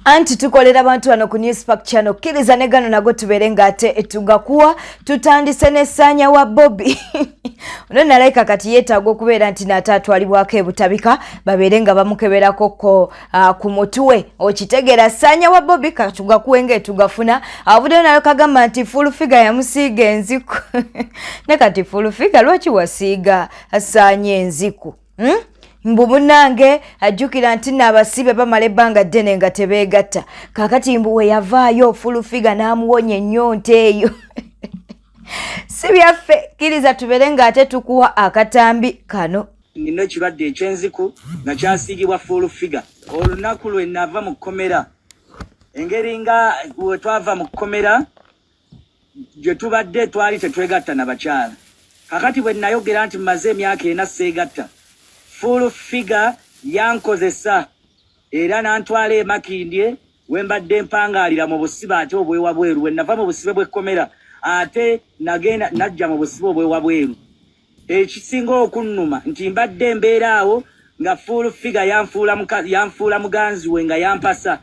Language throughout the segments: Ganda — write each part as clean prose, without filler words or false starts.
Anti tukolera bantu wano ku Newspack channel kiriza ne gano nago tubere ngate etugakuwa tutandise ne Sanya wa Bobby ono nalaika kati yetaago kubeera nti natatwalibwako ebutabika babere nga bamukeberako ko ku mutwe okitegera Sanya wa Bobby katugakuwenge tugafuna avude nayo kagamba nti full figure ya musiga enziku ne kati full figure lwaki wasiga Sanya enziku mbu munange ajjukira nti n'abasibe bamala ebbanga ddene nga tebeegatta kakati mbu we yavaayo full figure n'amuwonya ennyonta eyo si byaffe kkiriza tubere ng'ate tukuwa akatambi kano nina ekirwadde ekyenziku nga kyasiigibwa full figure olunaku lwe nava mu kkomera engeri nga we twava mu kkomera gye tubadde twali tetwegatta na bakyala kakati bwe nayogera nti mmaze emyaka ena seegatta full figure yankozesa era nantwala emakindye wembadde mpangaalira mu busibe ate obwewa bweru we nava mu busibe bw'ekkomera ate nagenda najja mu busibe obwewa bweru ekisinga okunnuma nti mbadde mbeera awo nga full figure yanfuula muganzi we nga yampasa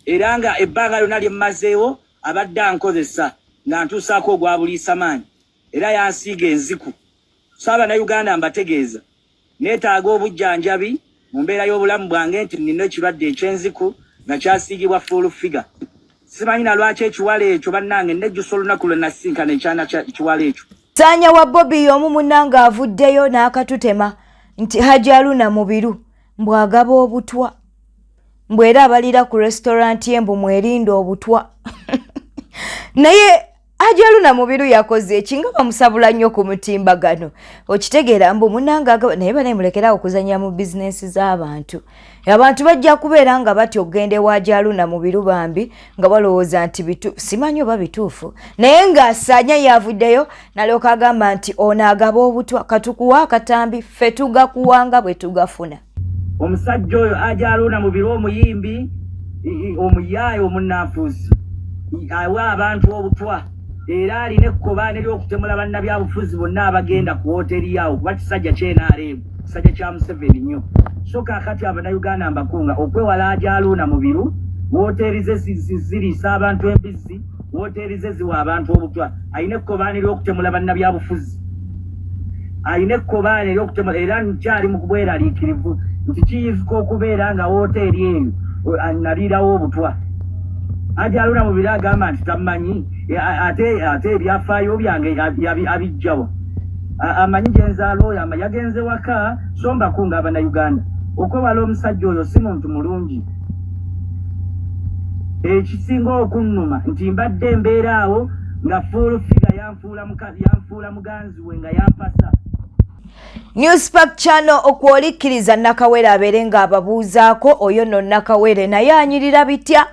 era nga ebbanga lyonna lye mmazeewo abadde ankozesa nga ntuusaako ogwa buliisamaanyi era yansiiga enziku Saabannayuganda mbategeeza neetaaga obujjanjabi mu mbeera y'obulamu bwange nti nina ekirwadde ekyenziku nga kyasiigibwa full figure simanyi na lwaki ekiwala ekyo bannange nejjusa olunaku lwe nasinkana ekyana ekiwala ekyo Sanya wa Bobby y'omu munnange avuddeyo n'akatutema nti Hajaluna Mubiru mbwagaba obutwa mbwera abalira ku restaurant ye mbu mwerinda obutwa naye Hajaluna Mubiru yakoze ekinga bamusabula nnyo ku mutimbagano okitegeera mbu munnange agaba naye banemulekera okuzanya mu bizinesi z'abantu abantu bajja kubeera nga batyo ogende wa Hajaluna Mubiru bambi nga balowooza nti simanyi oba bituufu naye nga Sanya yavuddeyo nalyoka agamba nti ono agaba obutwa katukuwa akatambi ffe tugakuwanga bwe tugafuna omusajja oyo Hajaluna Mubiru omuyimbi omuyaayo omunnanfuusi awa abantu obutwa era alina ekkobaane ly'okutemula bannabyabufuzi bonna abagenda ku wooteri yawo kuba kisajja kyenaaleemu kisajja kya Museveni nnyo so kaakati Abannayuganda mbakunga okwewala Hajaluna Mubiru wooteri ze ziriisa abantu embizzi wooteri ze ziwa abantu obutwa alina ekkobaane ly'okutemula bannabyabufuzi alina ekkobaane ly'okutemula era nkyali mu kubweraliikirivu nti kiyivuka okubeera nga wooteri eyo naliirawo obutwa Hajaluna Mubiru agamba nti tamanyi ate ebyafaayo byange abijjawo amanyi gyenzaala oyo yagenze waka so mbakunga Abannayuganda okwewala omusajja oyo si muntu mulungi ekisinga okunnuma nti mbadde mbeera awo nga full figure yanfuula muganzi we nga yampasa Newspack channel okwolikiriza Nakawere abeere nga ababuuzaako oyo nno Nakawere naye anyirira bitya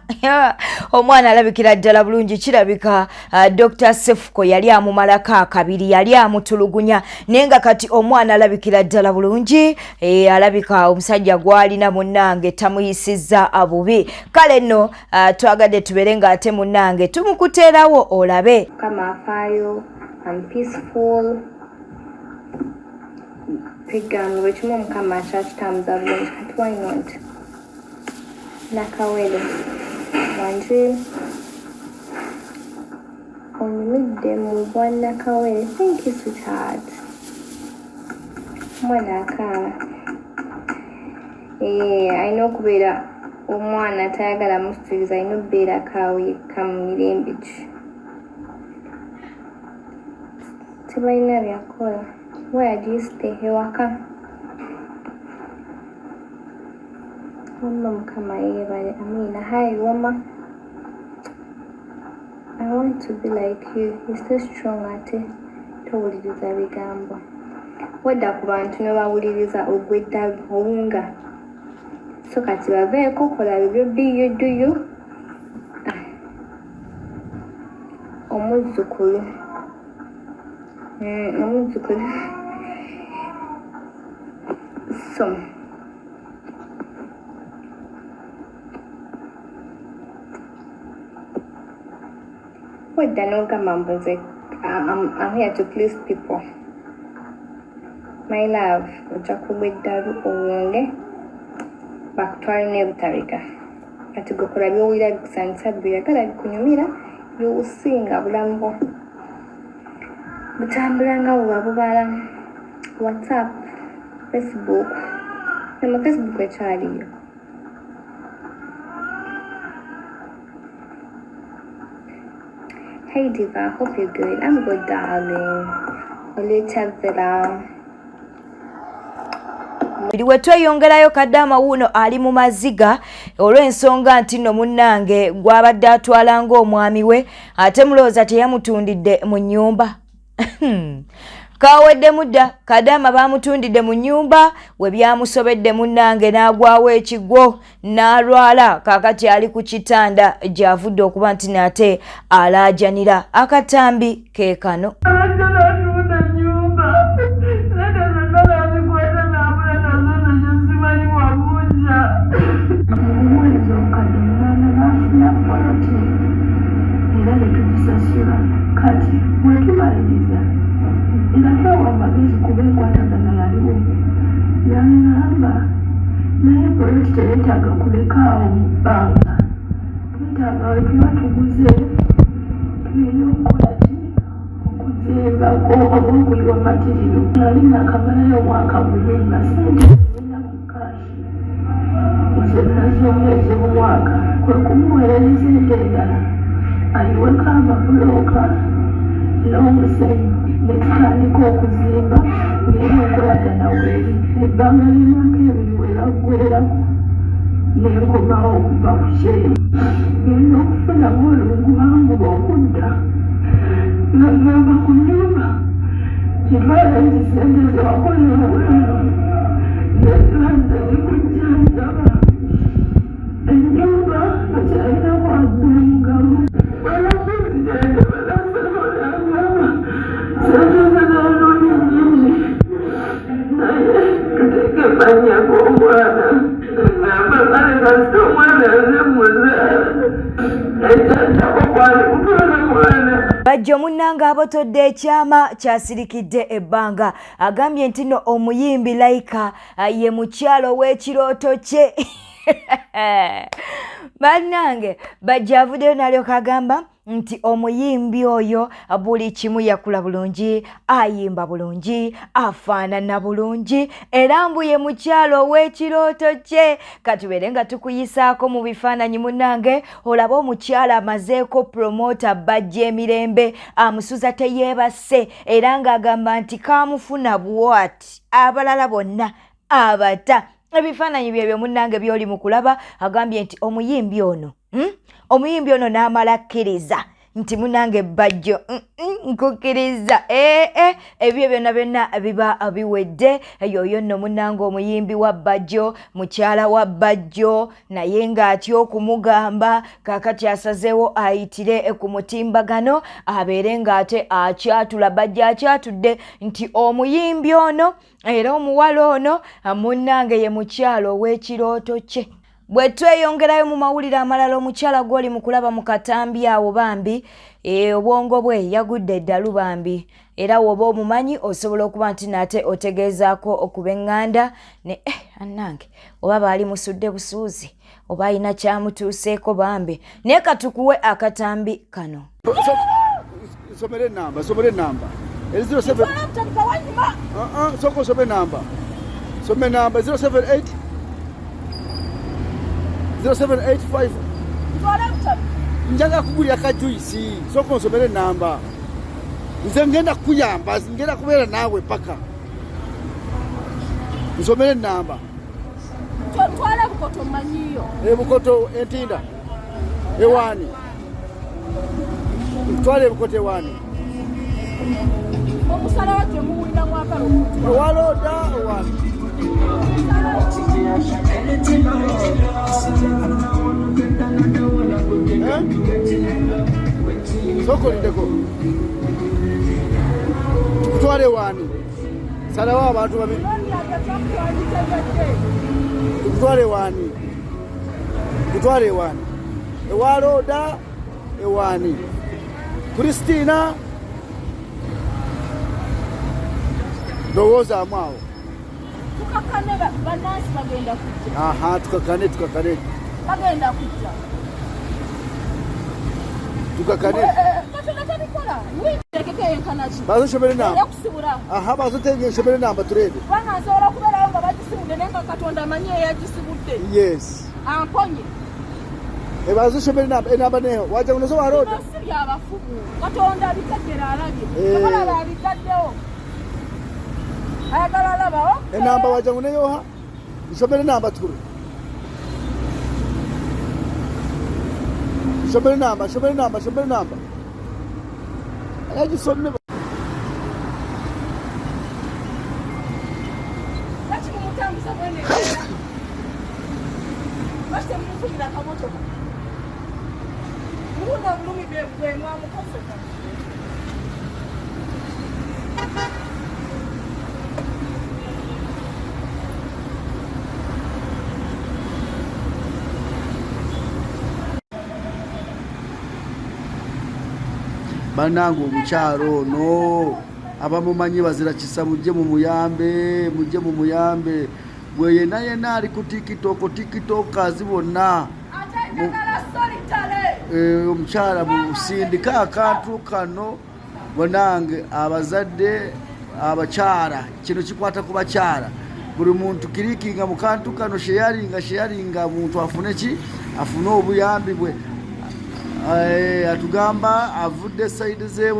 omwana alabikira ddala bulungi kirabika Dr. Sefuko yali amumalako akabiri yali amutulugunya naye nga kati omwana alabikira ddala bulungi alabika omusajja gwalina munnange tamuyisizza abubi kale nno twagadde tubeere nga ate munnange tumukuteerawo olabe kama afaayo peaceful Pigano, which mom come at church times of lunch, but why not? Nakawere, Wanji, on midday, move one Nakawere. Thank you, sweetheart. Mwanaka. I know Kubera, Omwana Tagala Mustis, I know Beda Kawi, come in beach. Tibaina Yakola. Where do you stay? Hewaka. Mama kama yeye Amina. Hi, Mama. I want to be like you. You're so strong ate. Towuliriza bigambo. Wadda ku bantu ne bawuliriza ogwedda obunga. So kati baveeko kola bibyo do you? Omuzzukulu. Omuzzukulu. So, what the no gamble like I'm here to please people. My love, uchakubedaru uwonge baktwali ne butabika. kati gokora byowira bikusanisa byagala bikunyumira byowusinga bulamu bwo butambula nga bubala WhatsApp, Facebook. My Facebook ekyaliyo. Hey Diva, I hope you're good. I'm good, darling. Oleta Villa. Bwe tweyongerayo Kadama wuno ali mu maziga olw'ensonga nti nno munnange gwabadde atwala ng'omwami we ate mulowooza teyamutundidde mu nnyumba. Kawedde mudda Kadama bamutundidde mu nnyumba we byamusobedde munnange n'agwawo ekigwo n'alwala kaakati ali ku kitanda gy'avudde okuba nti nate alaajanira akatambi ke kano. Kati wetumaliriza nga tawa amagezi kubekwatagana yaliwo yangamba naye polisi teyeetaaga kulekaawo mu bbanga twetaaga wetuba tuguze tulina okukola ki okuzimbako oba okuyiwa matiriyo nali nakamalayo omwaka guli nga sente zirina ku kashi zenazomwezi mu mwaka kwe kumuweereza sente endala ayiweko amabuloka n'omusenyu ne tutandika okuzimba ngeri enkolagana weeri ebbanga ly'emyaka ebiri weraggwerako n'enkomawo okuva ku kyeyo ngenda okufunamu olungubangu bw'okudda nga ngamba ku nnyumba kitwala nti sente zewakolera obulamu nezibadde zikujjanjaba ennyumba akyalina kwaddungamu Bajjo munnange abotodde ekyama kyasirikidde ebbanga agambye nti nno omuyimbi Laika ye mukyalo w'ekirooto kye. Bannange bajja avuddeyo n'alyoka agamba nti omuyimbi oyo buli kimu yakula bulungi, ayimba bulungi, afaanana bulungi era mbu ye mukyalo ow'ekirooto kye. Katubeere nga tukuyisaako mu bifaananyi munnange olaba omukyala amazeeko promota Bajja Emirembe amusuza teyeebase era ng'agamba nti kaamufuna bw'ati abalala bonna abata. Ebifaananyi byebyo munnange by'oli mu kulaba agambye nti omuyimbi ono n'amala akkiriza nti munnange Bajjo nkukkiriza ebyo byonna biba biwedde. Yoyo nno munnange omuyimbi wa Bajjo, mukyala wa Bajjo, naye ng'atya okumugamba kaakati asazeewo ayitire ku mutimbagano abeere ng'ate akyatula. Bajjo akyatudde nti omuyimbi ono era omuwala ono munnange ye mukyalo ow'ekirooto kye. Bwe tweyongerayo mu mawulire amalala omukyala gw'oli mu kulaba mu katambi awo bambi obwongo bwe yagudde eddalu bambi era woba omumanyi osobola okuba nti nate otegeezaako okuba eŋŋanda ne annange oba baali musudde busuuzi oba alina kyamutuuseeko bambi naye katukuwe akatambi kano. Somera ennamba 07 soko some ennamba 078 0785 njaga kugulya kajuisi soko nsomere ennamba nze ngenda kuyamba ngenda kubeera naawe paka nsomere ennamba twala bukoto manyiyo bukoto entinda ewani twale bukoto ewani omusala wate muwulira mwakalo waloda ewani soko lindeko tukutwale wani salawo abantu babiri tukutwale wani ewaloda ewani Kristina ndowooza amwawo tukakane banansi bagenda kujja tukakane bagenda kujja tukakane katonda tabikola witekeko enkanaki bazoshobere namba yakusibula aha bazotenge nshobere namba turebe kubanga nsobola okubeerawo nga bagisibudde naye nga katonda amanyi eyagisibudde yes amponye bazoshobere namba enamba neho waja unozo waroda si byabafugu katonda abitegera alabye abalaba abitaddewo ayagala alabawo enamba waja uneyoha nshobere namba tukuru Shobere namba. Yagisomye. Bati kumutambuza bwene. Bati mumufugira kamotoka. Murunda bulumi bwe mwamukozeka. Banangu omukyalo ono abamumanyi bazira kisa mujje mu muyambe gwe yena ali ku TikTok azibona omukyala musindika akantu kano bonange abazadde abakyala kino kikwata ku bakyala buli muntu kirikinga mu kantu kano sharinga muntu afune obuyambi bwe atugamba avudde side ze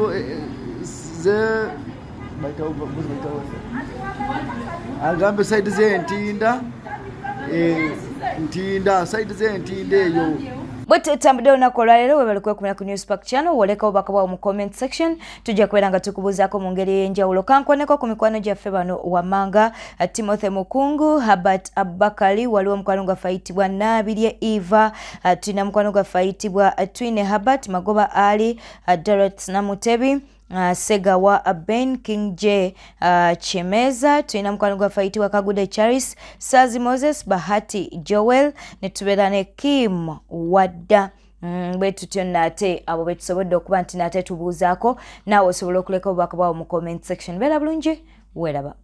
agambe side ze ntinda side ze ntinda eyo bwete tambudde olunaku olwaleero webali kwekumira ku Newspark channel wolekawo bakabwawo mu comment section tujja kubeera nga tukubuuzaako mu ngeri ey'enjawulo kankoneko ku mikwano gyaffe bano wammanga Timothy Mukungu Habat Abubakali waliwo mukwano gwaffe ayitibwa Nabirye Eva tulina mukwano gwaffe ayitibwa Twine Habat Magoba Ali Daret Namutebi Segawa Ben King J Chemeza tulina mukwano gwaffe ayitibwa Kagude Charis Sazi Moses Bahati Joel ne tubeera ne Kim Wadda bwetu tutyo nate abo betusobodde okuba nti nate tubuuzaako naawe osobola okuleka obubaka bwawo mu comment section beera bulungi weeraba